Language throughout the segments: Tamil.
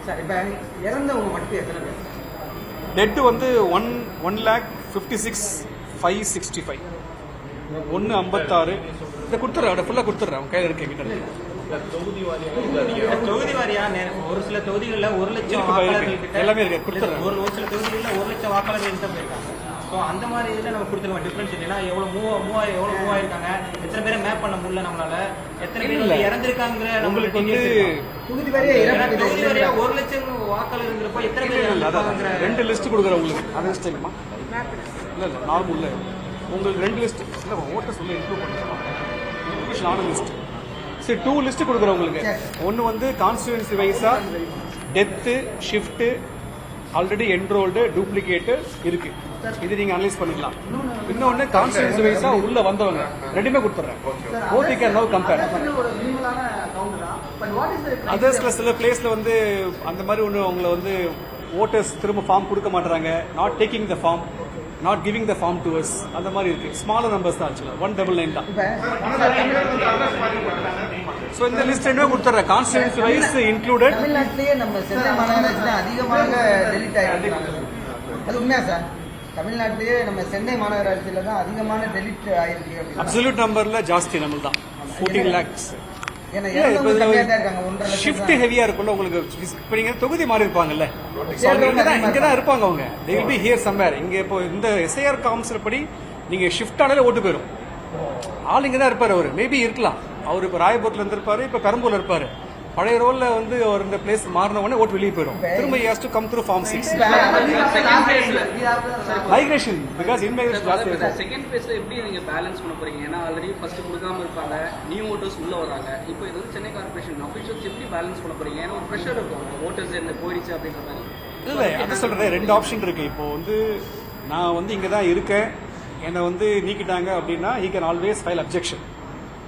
சார் இப்போ இறந்தவங்க மட்டும் எத்தனை பேர்? டெட்டு வந்து 1,56,565 156 இதை கொடுத்துட்றேன், ஃபுல்லாக கொடுத்துட்றேன். அவங்க கையில் இருக்க கிட்ட தொகுதி வாரியா ஒரு சில தொகுதிகளில் 1,00,000 வாக்காளர்கள் கிட்ட எல்லாமே இருக்கு, கொடுத்துட்றேன். ஒரு சில தொகுதிகளில் 1,00,000 வாக்காளர்கள் கிட்ட போயிருக்காங்க. ஸோ அந்த மாதிரி இதில் நம்ம கொடுத்துருவோம். டிஃபரன்ஸ் என்னன்னா எவ்வளோ மூவ் ஆயிருக்காங்க, எத்தனை பேரை மேப் பண்ண முடியல நம்மளால, எத்தனை பேர் இறந்துருக்காங்க. உங்களுக்கு வந்து தொகுதி வாரியா 1,00,000 வாக்காளர் இருக்கிறப்போ எத்தனை பேர் 2 லிஸ்ட் கொடுக்குறேன் உங்களுக்கு. அது லிஸ்ட் இல்லைம்மா, இல்லை நார்மல் இல்லை. உங்களுக்கு 2 லிஸ்ட் இல்லை, ஓட்டர்ஸ் உள்ள இன்க்ளூட் பண்ணிக்கலாம். 4 லிஸ்ட், சரி 2 லிஸ்ட் கொடுக்குறேன் உங்களுக்கு. ஒன்று வந்து கான்ஸ்டிடுவன்சி வைஸா death, shift, already enrolled, duplicate இருக்கு. இது நீங்க அனலைஸ் பண்ணிக்கலாம். இன்னொன்னு கான்ஸ்டிடுவன்சி வைஸா உள்ள வந்தவங்க ரெண்டுமே கொடுத்துறேன். Both you can now compare. அதர்ஸ்ல சில பிளேஸ்ல வந்து அந்த மாதிரி ஒன்று அவங்களை வந்து ஓட்டர்ஸ் திரும்ப ஃபார்ம் கொடுக்க மாட்டாங்க, not taking the form, not giving the form to us, அந்த மாதிரி இருக்கு. ஸ்மாலர் நம்பர்ஸ் தான் ஆக்சுவலா 199 தான். ஸோ இந்த லிஸ்ட் என்ன கொடுத்துட்றேன், கான்ஸ்டிடுவன்சி வைஸ் இன்க்ளூடட். தமிழ்நாட்டிலேயே நம்ம சென்னை மாநகராட்சி அதிகமாக டெலிட் ஆயிருக்கு. அது உண்மையா சார்? தமிழ்நாட்டிலேயே நம்ம சென்னை மாநகராட்சியில தான் அதிகமான டெலிட் ஆயிருக்கு. அப்சல்யூட் நம்பர்ல ஜாஸ்தி நம்ம தான் 14 lakhs. ஷிஃப்ட் ஹெவியா இருக்கும்ல உங்களுக்கு. இப்ப நீங்க தொகுதி மாறி இருப்பாங்கல்ல, இங்கதான் இருப்பாங்க அவங்க. they will be here somewhere. இங்க இப்போ இந்த எஸ்ஐஆர் கவுன்சில் படி நீங்க ஷிஃப்ட் ஆனாலே ஓட்டு போயிடும். ஆள் இங்க தான் இருப்பாரு. அவர் மேபி இருக்கலாம், அவர் இப்ப ராயபுரத்துல இருந்திருப்பாரு, இப்ப பெரம்பூர்ல இருப்பாரு. பழைய ரோல்ல வந்து அவர் இந்த பிளேஸ் மாறின உடனே ஓட்டு வெளியே போயிடும். திரும்ப he has to come through form 6 migration because in migration ஜாஸ்தி இருக்கு. செகண்ட் ஃபேஸ்ல எப்படி நீங்க பேலன்ஸ் பண்ண போறீங்க? ஏன்னா ஆல்ரெடி ஃபர்ஸ்ட் கொடுக்காம இருப்பாங்க, நியூ ஓட்டர்ஸ் உள்ள வராங்க. இப்போ இது வந்து சென்னை கார்பரேஷன் அஃபிஷியல்ஸ் எப்படி பேலன்ஸ் பண்ண போறீங்க? ஏன்னா ஒரு ப்ரெஷர் இருக்கும், ஓட்டர்ஸ் என்ன போயிடுச்சு அப்படின்ற மாதிரி. இல்ல அது சொல்றேன், 2 ஆப்ஷன் இருக்கு. இப்போ வந்து நான் வந்து இங்க தான் இருக்கேன், என்னை வந்து நீக்கிட்டாங்க அப்படின்னா he can always file objection.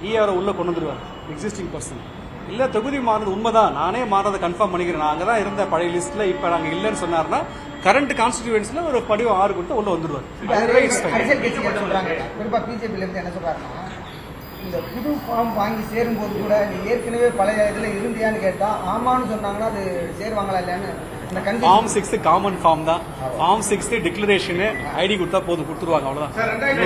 ERO உள்ள கொண்டு வந்துருவார் எக்ஸிஸ்டிங் பர்சன். இல்ல தொகுதி மாறுறது உண்மைதான், நானே மாறதை கன்ஃபார்ம் பண்ணிக்கிறேன், நான் அங்கதான் இருந்த பழைய லிஸ்ட்ல இப்ப நாங்க இல்லைன்னு சொன்னார்னா கரண்ட் கான்ஸ்டிடியூன்ஸ்ல ஒரு படிவம் 6 கொடுத்து உள்ள வந்துருவார். பிஜேபியில இருந்து என்ன சொல்றாருன்னா, இந்த புது ஃபார்ம் வாங்கி சேரும்போது கூட நீ ஏற்கனவே பழைய இதுல இருந்தியான்னு கேட்டா ஆமான்னு சொன்னாங்கன்னா அது சேருவாங்களா இல்லையான்னு. ஃபார்ம் 6 காமன் ஃபார்ம் தான். ஃபார்ம் 6 டிக்ளரேஷன் ஐடி கொடுத்தா போதும், கொடுத்துருவாங்க, அவ்வளவுதான்.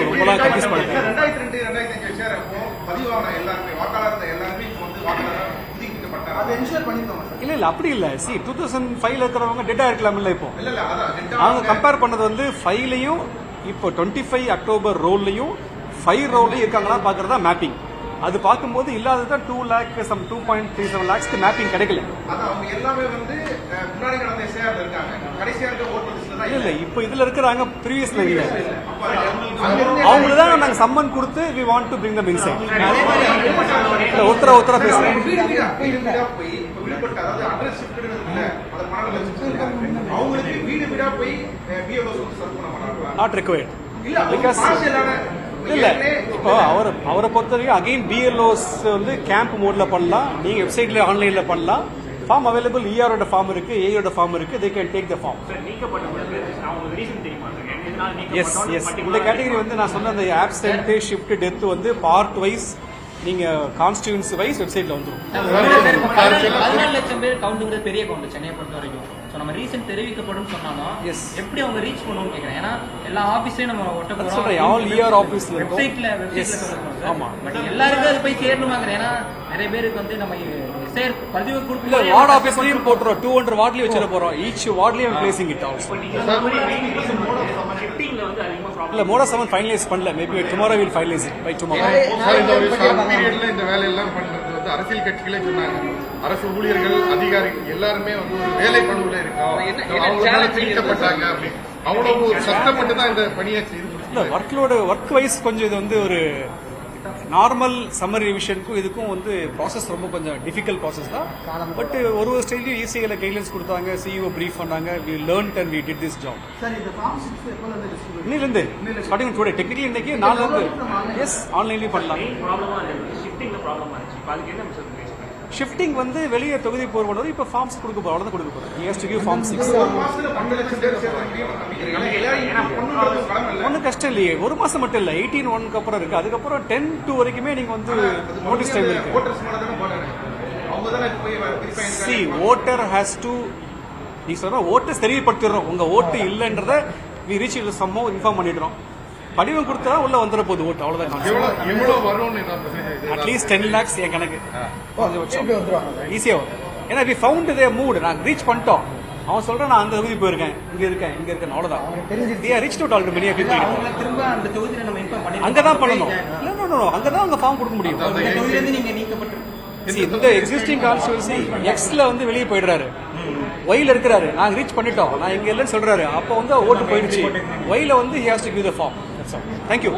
ரொம்பலாம் கன்ஃபியூஸ் பண்ணுங்க. 2002 2005 ஷேர் அப்போ பதிவான எல்லாருமே வாக்காளர் எல்லாருமே இப்போ வந்து வாக்காளர் புதுப்பிக்கப்பட்டாங்க. அதை என்ஷூர் பண்ணிட்டோம். இல்ல அப்படி இல்ல. 2005 இருக்கிறவங்க டெட்டா இருக்கலாம் இல்ல. இப்போ இல்ல அதான் அவங்க கம்பேர் பண்ணது வந்து 5லயும் இப்போ 25 அக்டோபர் ரோல்லையும் 5 ரோல்லையும் இருக்காங்களா பாக்குறதா மேப்பிங். அது பார்க்கும்போது இல்லாததான் 2 lakh some 2.37 lakhsக்கு மேப்பிங் கிடைக்கல. அதான் அவங்க எல்லாமே வந்து முன்னாடி நடந்த எஸ்ஐஆர்ல இருக்காங்க, கடைசியா இருக்க ஓட்டர் லிஸ்ட்ல தான் இல்ல. இப்போ இதுல இருக்கிறாங்க, ப்ரீவியஸ்ல இல்ல. அவங்களுக்கு தான் நாங்க சம்மன் கொடுத்து we want to bring them inside. ஒருத்தர பேசுறேன். அதாவது அட்ரஸ் ஷிஃப்ட் இல்ல, அத மாடல்ல அவங்களுக்கு வீடு வீடா போய் பிஓஎஸ் வந்து சர்வ் பண்ண மாட்டாங்க. Not required. இல்ல பிகாஸ் இல்ல இப்போ அவரை பொறுத்தவரைக்கும் அகைன் பிஎல்ஓஸ் வந்து கேம்ப் மோட்ல பண்ணலாம், நீங்க வெப்சைட்ல ஆன்லைன்ல பண்ணலாம். ஃபார்ம் அவைலபிள், EROட ஃபார்ம் இருக்கு, AOட ஃபார்ம் இருக்கு, they can take the form. Yes இந்த கேட்டகரி வந்து நான் சொன்ன அந்த ஆப்சென்ட், ஷிஃப்ட், டெத் வந்து பார்ட் வைஸ் நீங்க கான்ஸ்டிடியூன்சி வைஸ் வெப்சைட்ல வந்துடும். 14 லட்சம் பேர் கவுண்ட்ங்கிறது பெரிய கவுண்ட் சென்னையை பொறுத்த வரைக்கும். ஸோ நம்ம ரீசன் தெரிவிக்கப்படும் சொன்னாலும் எப்படி அவங்க ரீச் பண்ணுவோம்னு கேட்குறேன். ஏன்னா எல்லா ஆஃபீஸ்லயும் நம்ம ஒட்ட போறோம், ஆல் ER ஆஃபீஸ்ல வெப்சைட்ல ஆமா, பட் எல்லாருக்கும் அது போய் சேரணுமாங்க. ஏன்னா நிறைய பேருக்கு வந்து நம்ம பதிவு கொடுக்கல, வார்டு ஆஃபீஸ்லயும் போட்டுறோம், 200 வார்ட்லயும் வச்சிட போறோம். ஈச் வார்ட்லயும் பிளேசிங் இட் ஆல்சோ. இல்ல மோட் ஆஃப் சம்மன் ஃபைனலைஸ் பண்ணல, maybe tomorrow will finalise it by tomorrow. இந்த வேலையெல்லாம் பண்றது வந்து அரசியல் கட்சிகளே சொன்னாங்க, அரசு ஊழியர்கள் அதிகாரிகள் எல்லாருமே வந்து ஒரு வேலை பண்புல இருக்கோம், அவங்க திணிக்கப்பட்டாங்க அப்படின்னு. அவ்வளவு சத்தம் மட்டும் தான் இந்த பணியை செய்து. இல்ல ஒர்க் வைஸ் கொஞ்சம் இது வந்து ஒரு நார்மல் சம்மர் ரிவிஷனுக்கும் இதுக்கும் வந்து ப்ராசஸ் ரொம்ப கொஞ்சம் டிஃபிகல்ட் ப்ராசஸ் தான். பட் ஒரு ஸ்டேஜ்லயும் ஈஸியில் கைட்லைன்ஸ் கொடுத்தாங்க, CEO பிரீஃப் பண்ணாங்க, we learned and we did this job. இன்னிலிருந்து ஸ்டார்டிங் டுடே டெக்னிக்கலி இன்னைக்கு 4 இருந்து எஸ் ஆன்லைன்லயும் பண்ணலாம். ஷிஃப்டிங் வந்து வெளியே தொகுதி போறவங்க இப்ப ஃபார்ம்ஸ் கொடுக்க போறோம், அவ்வளவுதான் கொடுக்க போறோம். He has to give form 6. ஒன்னும் கஷ்டம் இல்லையே, ஒரு மாசம் மட்டும் இல்ல, 18/1 அப்புறம் இருக்கு, அதுக்கப்புறம் 10/2 வரைக்குமே நீங்க வந்து நோட்டீஸ் டைம் இருக்கு. அவங்க தானே போய் verify C voter has to நீ சொல்ற ஓட்டை தெரியப்படுத்திடுறோம் உங்க ஓட்டு இல்லைன்றத வி ரீச் சம்மோ இன்ஃபார்ம் பண்ணிடுறோம் படிவம் கொடுத்தா உள்ள வந்துட போகுது ஓட்டு அவ்வளவுதான் எவ்வளவு வரும்னு நான் அட்லீஸ்ட் 10 lakhs என் கணக்கு ஈஸியா வரும் ஏன்னா வி ஃபவுண்ட் தே மூட் நாங்க ரீச் பண்ணிட்டோம் அவன் சொல்றான் நான் அந்த தொகுதி போயிருக்கேன் இங்க இருக்கேன் அவ்வளவுதான் they are reached out already many people அவங்கள திரும்ப அந்த தொகுதியில நம்ம இன்ஃபார்ம் பண்ணி அங்கதான் பண்ணணும் இல்ல அங்கதான் அங்க ஃபார்ம் கொடுக்க முடியும் இந்த தொகுதியில இருந்து நீங்க நீக்கப்பட்டு See, இந்த எக்ஸிஸ்டிங் கான்ஸ்டியூன்சி எக்ஸ்ல வந்து வெளியே போயிடுறாரு ஒயில இருக்கிறாரு நாங்க ரீச் பண்ணிட்டோம் நான் இங்க இல்லைன்னு சொல்றாரு அப்போ வந்து ஓட்டு போயிடுச்சு ஒயில வந்து he has to give the form. That's all. Thank you.